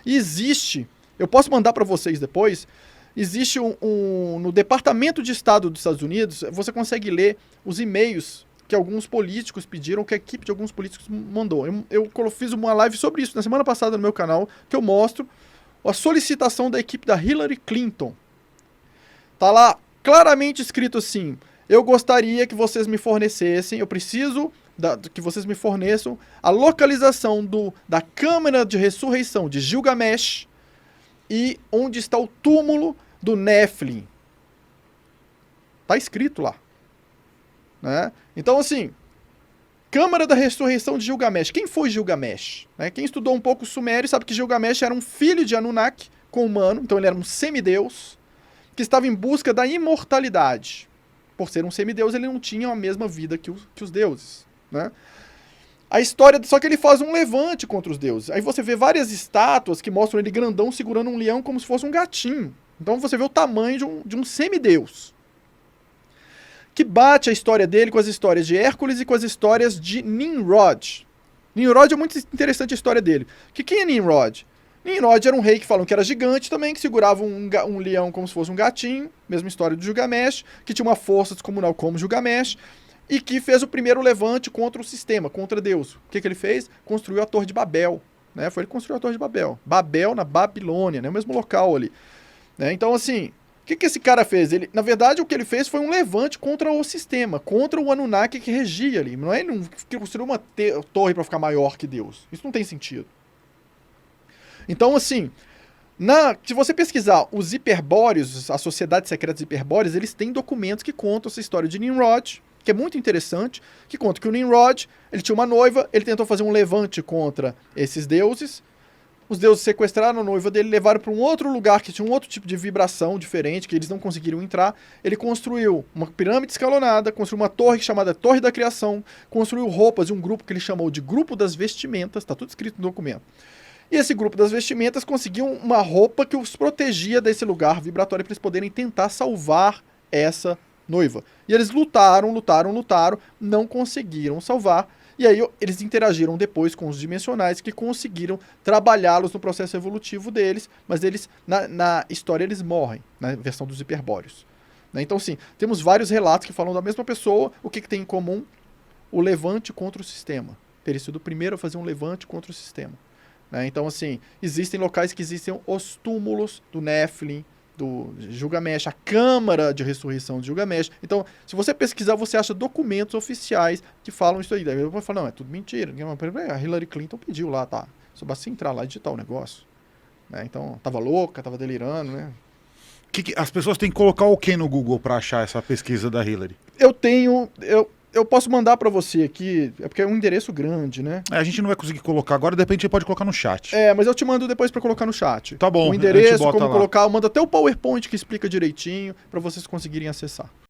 E existe, eu posso mandar para vocês depois, existe no Departamento de Estado dos Estados Unidos, você consegue ler os e-mails que alguns políticos pediram, que a equipe de alguns políticos mandou. Eu fiz uma live sobre isso na semana passada no meu canal, que eu mostro a solicitação da equipe da Hillary Clinton. Tá lá claramente escrito assim: eu gostaria que vocês me fornecessem, eu preciso que vocês me forneçam a localização da Câmara de Ressurreição de Gilgamesh e onde está o túmulo do Nephilim. Tá escrito lá. Né? Então, assim, Câmara da Ressurreição de Gilgamesh. Quem foi Gilgamesh? Né? Quem estudou um pouco o Sumério sabe que Gilgamesh era um filho de Anunnaki com humano, então ele era um semideus, que estava em busca da imortalidade. Por ser um semideus, ele não tinha a mesma vida que os deuses. Né? A história, só que ele faz um levante contra os deuses. Aí você vê várias estátuas que mostram ele grandão segurando um leão como se fosse um gatinho. Então você vê o tamanho de um semideus. Que bate a história dele com as histórias de Hércules e com as histórias de Nimrod. Nimrod é muito interessante a história dele. Quem é Nimrod? Nimrod era um rei que falam que era gigante também, que segurava um leão como se fosse um gatinho, mesma história do Gilgamesh, que tinha uma força descomunal como Gilgamesh, e que fez o primeiro levante contra o sistema, contra Deus. O que ele fez? Construiu a Torre de Babel. Né? Foi ele que construiu a Torre de Babel. Babel na Babilônia, né? O mesmo local ali. Né? Então, assim, o que esse cara fez? Na verdade, o que ele fez foi um levante contra o sistema, contra o Anunnaki que regia ali. Não é ele que construiu uma torre para ficar maior que Deus. Isso não tem sentido. Então, assim, se você pesquisar os hiperbóreos, a Sociedade Secreta dos Hiperbóreos, eles têm documentos que contam essa história de Nimrod, que é muito interessante, que conta que o Nimrod, ele tinha uma noiva, ele tentou fazer um levante contra esses deuses, os deuses sequestraram a noiva dele, levaram para um outro lugar que tinha um outro tipo de vibração diferente, que eles não conseguiram entrar. Ele construiu uma pirâmide escalonada, construiu uma torre chamada Torre da Criação, construiu roupas de um grupo que ele chamou de Grupo das Vestimentas, está tudo escrito no documento. E esse Grupo das Vestimentas conseguiu uma roupa que os protegia desse lugar vibratório para eles poderem tentar salvar essa noiva. E eles lutaram, não conseguiram salvar. E aí eles interagiram depois com os dimensionais que conseguiram trabalhá-los no processo evolutivo deles, mas eles, na história, eles morrem, na versão dos hiperbóreos. Né? Então, sim, temos vários relatos que falam da mesma pessoa. O que tem em comum? O levante contra o sistema. Ter sido o primeiro a fazer um levante contra o sistema. Né? Então, assim, existem locais que existem os túmulos do Nephilim, do Gilgamesh, a Câmara de Ressurreição de Gilgamesh. Então, se você pesquisar, você acha documentos oficiais que falam isso aí. Daí eu vou falar, não, é tudo mentira. A Hillary Clinton pediu lá, tá? Só basta entrar lá e digitar o negócio. Né? Então, tava louca, tava delirando, né? As pessoas têm que colocar o que no Google para achar essa pesquisa da Hillary? Eu posso mandar para você aqui, é porque é um endereço grande, né? A gente não vai conseguir colocar agora, de repente a gente pode colocar no chat. Mas eu te mando depois para colocar no chat. Tá bom. O endereço, como colocar, eu mando até o PowerPoint que explica direitinho para vocês conseguirem acessar.